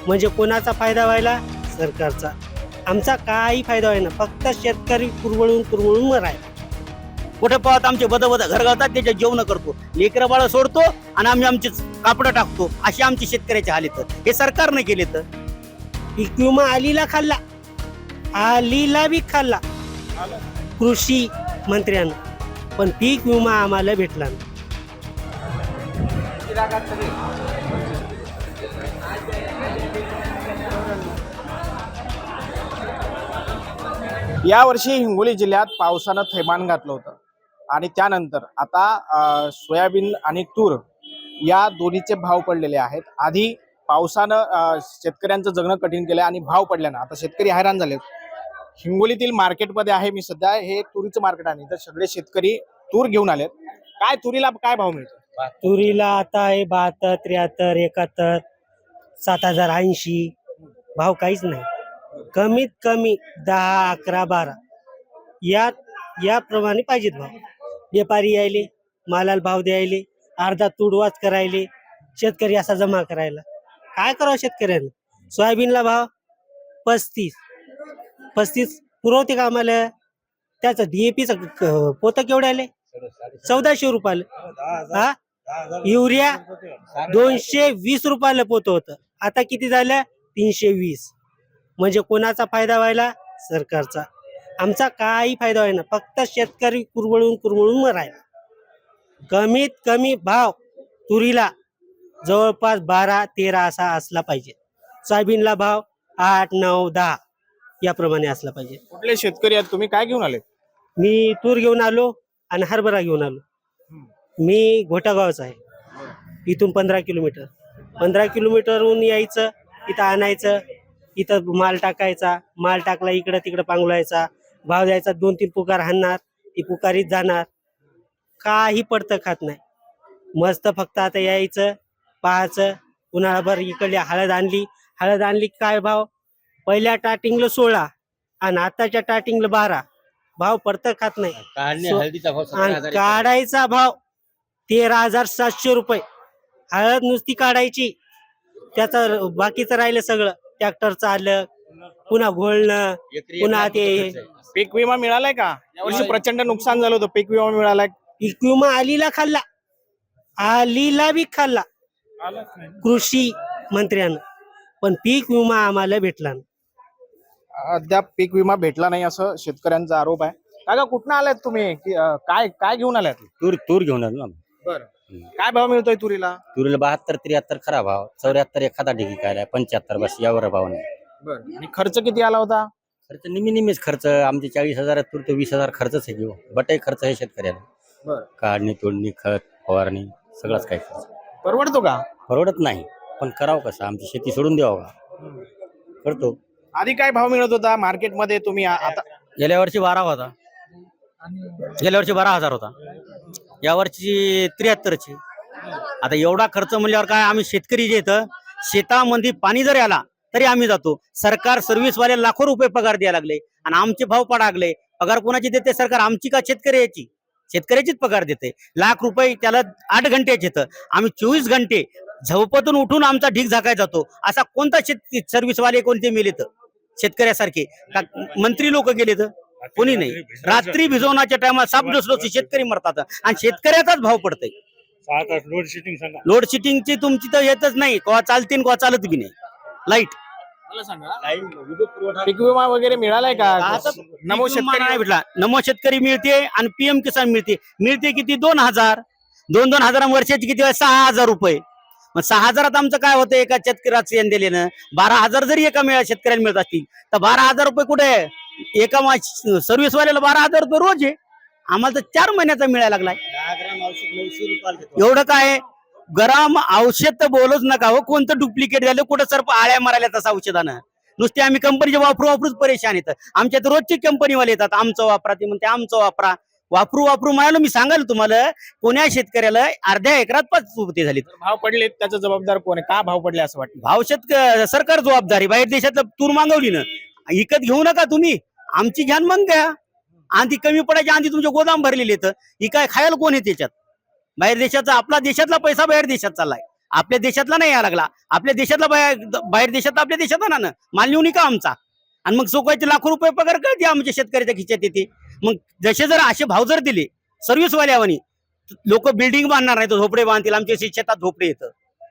म्हणजे कोणाचा फायदा व्हायला? सरकारचा. आमचा काही फायदा व्हायना, फक्त शेतकरी कुरवळून मरायला. कुठे पाहत आमचे बद घर घालतात, त्याच्या जेवण करतो, लेकरं बाळ सोडतो आणि आम्ही आमचे कापडं टाकतो. अशी आमची शेतकऱ्याची हालत हे सरकारने केले. तर पीक विमा आलीला खाल्ला, आलीला बी खाल्ला कृषी मंत्र्यानं, पण पीक विमा आम्हाला भेटला नाही. यावर्षी हिंगोली जिल्ह्यात पावसानं थैमान घातलं होतं आणि त्यानंतर आता सोयाबीन आणि तूर या दोन्हीचे भाव पडलेले आहेत. आधी पावसानं शेतकऱ्यांचं जगणं कठीण केलं आणि भाव पडल्यानं आता शेतकरी हैराण झाले. हिंगोलीतील मार्केटमध्ये आहे मी सध्या, हे तुरीचं मार्केट आहे. तर सगळे शेतकरी तूर घेऊन आलेत. काय तुरीला काय भाव मिळतो? तुरीला आता आहे 72, 73, 71, 7080. भाव काहीच नाही. कमीत कमी 10, 11, 12 याप्रमाणे पाहिजेत भाव. व्यापारी यायले, मालाला भाव द्यायले, अर्धा तुडवाच करायले, शेतकरी असा जमा करायला. काय करावं शेतकऱ्यानं? सोयाबीनला भाव 35 पुरवते का आम्हाला? त्याचं DAPचं पोतं केवढे आले? 1400 रुपयाला. हा, युरिया 220 रुपयाला पोतं होतं, आता किती झालं? 320. म्हणजे कोणाचा फायदा व्हायला? सरकारचा. आमचा काही फायदा व्हायना, फक्त शेतकरी कुरवळून मरायला. कमीत कमी भाव तुरीला जवळपास 12-13 असा असला पाहिजे. सोयाबीनला भाव 8, 9, 10 याप्रमाणे असला पाहिजे. कुठले शेतकरी आहेत तुम्ही? काय घेऊन आले? मी तूर घेऊन आलो आणि हरभरा घेऊन आलो. मी घोटागावचा आहे. इथून 15 किलोमीटर. 15 किलोमीटरहून यायचं, इथं आणायचं, इथं माल टाकायचा, माल टाकला इकडं तिकडं पांगलायचा, भाव द्यायचा, 2-3 पुकार हाणणार, ती पुकारीत जाणार. काही पडतं खात नाही. मस्त फक्त आता यायचं, पाहायचं. उन्हाळाभर इकडली हळद आणली काय भाव? पहिल्या स्टार्टिंगला 16 आणि आताच्या स्टार्टिंगला 12. भाव पडतं खात नाही. आणि काढायचा भाव 13,700 रुपये. हळद नुसती काढायची, त्याचं बाकीचं राहिलं सगळं. ट्रॅक्टरचं आलं, पुन्हा घोळणं, पुन्हा ते. पीक विमा मिळालाय का? यावर्षी प्रचंड नुकसान झालं होतं, पीक विमा मिळालाय? पीक विमा आलीला खाल्ला, आलीला बी खाल्ला कृषी मंत्र्यानं, पण पीक विमा आम्हाला भेटला नाही. अद्याप पीक विमा भेटला नाही असं शेतकऱ्यांचा आरोप आहे. काका कुठनं आलात तुम्ही? काय काय घेऊन आलात? तूर घेऊन आलो ना. बरं, काय भाव मिळतोय तुरीला? तुरीला 72, 73 खरा भाव, 74 एखादा ढिगी काय 75 बस यावर भाव नाही. बरं, आणि खर्च किती आला होता? खर्च निम्मीच खर्च. आमचे 40,000 तूर तर 20,000 खर्चच आहे घेऊ. बटाई खर्च आहे शेतकऱ्याला. बरं, काढणी, तोडणी, खत, फवारणी सगळंच काय खर्च. परवडतो का? परवडत नाही, पण करावं कसं? आमची शेती सोडून द्यावं का? करतो. आधी काय भाव मिळत होता मार्केटमध्ये तुम्ही आता? गेल्या वर्षी 12 होता, गेल्या वर्षी 12,000 होता, यावर्षी 73चे. आता एवढा खर्च म्हणल्यावर काय? आम्ही शेतकरी जे इथं शेतामध्ये पाणी जरी आला तरी आम्ही जातो. सरकार सर्व्हिसवाले लाखो रुपये पगार द्यायला लागले आणि आमचे भाव पडागले. पगार कोणाची देते सरकार? आमची का शेतकऱ्याची? शेतकऱ्याचीच पगार देते. लाख रुपये त्याला 8 घंटेच येतं. आम्ही 24 घंटे झोपतून उठून आमचा ढीक झाकाय जातो. असा कोणता सर्व्हिसवाले कोणते मेलेत शेतकऱ्यासारखे? मंत्री लोक गेलेत? कोणी नाही. रात्री भिजवण्याच्या टायमाला सापडोस शेतकरी मरतात आणि शेतकऱ्याचाच भाव पडतय. लोड शेडिंगची तुमची तर येतच नाही. केव्हा चालते केव्हा चालत बी नाही. लाईट पीक विमा वगैरे मिळालाय का? नमो शेतकरी नाही भेटला. नमो शेतकरी मिळते आणि PM किसान मिळते किती? 2,000. 2,000 वर्षाची किती? 6,000 रुपये. मग 6,000 आमचं काय होतं एका शेतकऱ्याचं येण दिलेलं? 12,000 जरी एका शेतकऱ्याला मिळत असतील तर 12,000 रुपये कुठे? एका सर्व्हिसवाल्याला 12,000 रुपये रोज आहे. आम्हाला तर 4 महिन्याचा मिळायला लागलाय. एवढं काय? गरम औषध तर बोलूच नका हो. कोणतं डुप्लिकेट झालं? कुठं सर्प आळ्या मारायला तसं औषधानं? नुसते आम्ही कंपनीचे वापरूच परेशान येतात. आमच्या तर रोजचे कंपनीवाले येतात, आमचं वापरा, ते म्हणते आमचं वापरा. वापरू म्हणाला मी सांगाल तुम्हाला, कोण्या शेतकऱ्याला अर्ध्या एकरात 5 पोते झाले. भाव पडले त्याचा जबाबदार कोण आहे? का भाव पडले असं वाटतं? भाव सरकार जबाबदारी. बाहेर देशातलं तूर मागवली ना, विकत घेऊ नका तुम्ही, आमची घ्यान मग घ्या. आणि ती कमी पडायच्या आधी तुमचे गोदाम भरलेले येतं. ही काय खायला कोण आहे त्याच्यात? बाहेर देशाचा? आपला देशातला पैसा बाहेर देशात चाललाय. आपल्या देशातला नाही यायला लागला. आपल्या देशातला बाहेर देशातला आपल्या देशात आणा ना, माल नेऊन का आमचा. आणि मग सोकायचे लाखो रुपये पगार कळते आमच्या शेतकऱ्याच्या खिच्यात येते. मग जसे जर असे भाव जर दिले सर्व्हिसवाल्यावानी, लोक बिल्डिंग बांधणार नाही तर झोपडे बांधतील. आमच्या शेतात झोपडे येतं,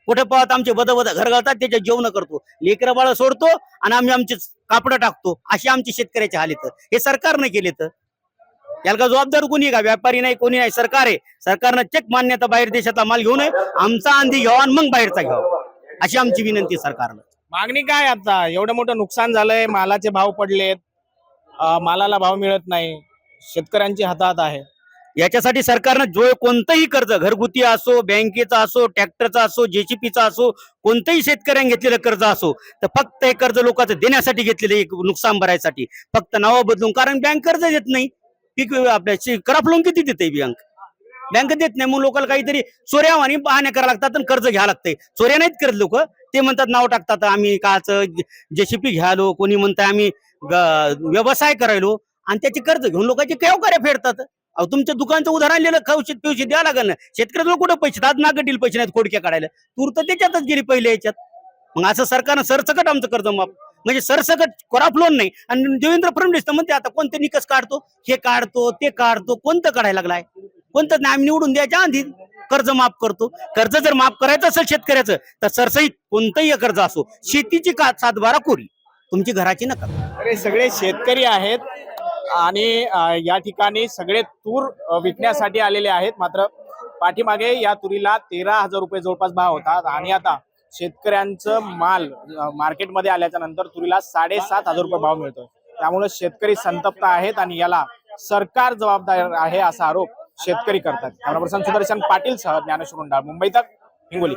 कुठे पाहत आमचे बद घर घालतात, त्याच्या जेवण करतो, लेकरं बाळ सोडतो आणि आम्ही आमचे कापड टाकतो. अशी आमची शेतकऱ्याची हाल येतं. हे सरकारने केले तर याला का जबाबदार कोणी का? व्यापारी नाही, कोणी नाही, सरकार आहे. सरकारनं चेक मान्यता बाहेर देशातला माल घेऊ नये, आमचा आंधी घ्यावा आणि मग बाहेरचा घ्यावा, अशी आमची विनंती सरकारला. मागणी काय आता? एवढं मोठं नुकसान झालंय, मालाचे भाव पडलेत, मालाला भाव मिळत नाही, शेतकऱ्यांची हातात आहे. याच्यासाठी सरकारनं जो कोणतंही कर्ज, घरगुती असो, बँकेचा असो, ट्रॅक्टरचा असो, जेसीपीचा असो, कोणतंही शेतकऱ्यांनी घेतलेलं कर्ज असो, तर फक्त हे कर्ज लोकांचं देण्यासाठी घेतलेले, नुकसान भरायसाठी, फक्त नावं बदलून. कारण बँक कर्ज देत नाही. पीक आपल्या क्रॉप लोन किती देते बँक देत नाही. मग लोकांना काहीतरी चोऱ्या आणि बहाण्या करायला लागतात आणि कर्ज घ्यायला लागतंय. चोऱ्या नाहीत करत लोक, ते म्हणतात नाव टाकतात आम्ही काचं जेसीपी घ्यायलो, कोणी म्हणतात आम्ही व्यवसाय करायलो, आणि त्याचे कर्ज घेऊन लोकांचे केवकार्य फेडतात. अहो, तुमच्या दुकानचं उधार आणलेलं खवशीत पिवशीत द्यावं लागेल ना. शेतकऱ्याला कुठं पैसे आज नागडील पैसे नाहीत खोडक्या काढायला, तूर तर त्याच्यातच गेली पहिल्या याच्यात. मग असं सरकारनं सरसकट आमचं कर्ज माफ, म्हणजे सरसकट क्रॉप लोन नाही. आणि देवेंद्र फडणवीस तर म्हणते आता कोणते निकष काढतो, हे काढतो ते काढतो, कोणतं काढायला लागलाय? कोणतं नाही. आम्ही निवडून द्यायच्या आधी कर्ज माफ करतो. कर्ज जर माफ करायचं असेल शेतकऱ्याचं तर सरसहित कोणतंही कर्ज असो, शेतीची का 7-12 कोरी, तुमची घराची नका. अरे सगळे शेतकरी आहेत आणि या ठिकाणी सगळे तूर विकण्यासाठी आलेले आहेत. मात्र पाठीमागे या तुरीला 13,000 रुपये जवळपास भाव होता आणि आता शेतकऱ्यांचं माल मार्केटमध्ये आल्याच्या नंतर तुरीला 7,500 रुपये भाव मिळतोय. त्यामुळे शेतकरी संतप्त आहेत आणि याला सरकार जबाबदार आहे असा आरोप शेतकरी करतात. कॅमेरा पर्सन सुदर्शन पाटील सह ज्ञानेश्वर गुंडाळ, मुंबई तक, हिंगोली.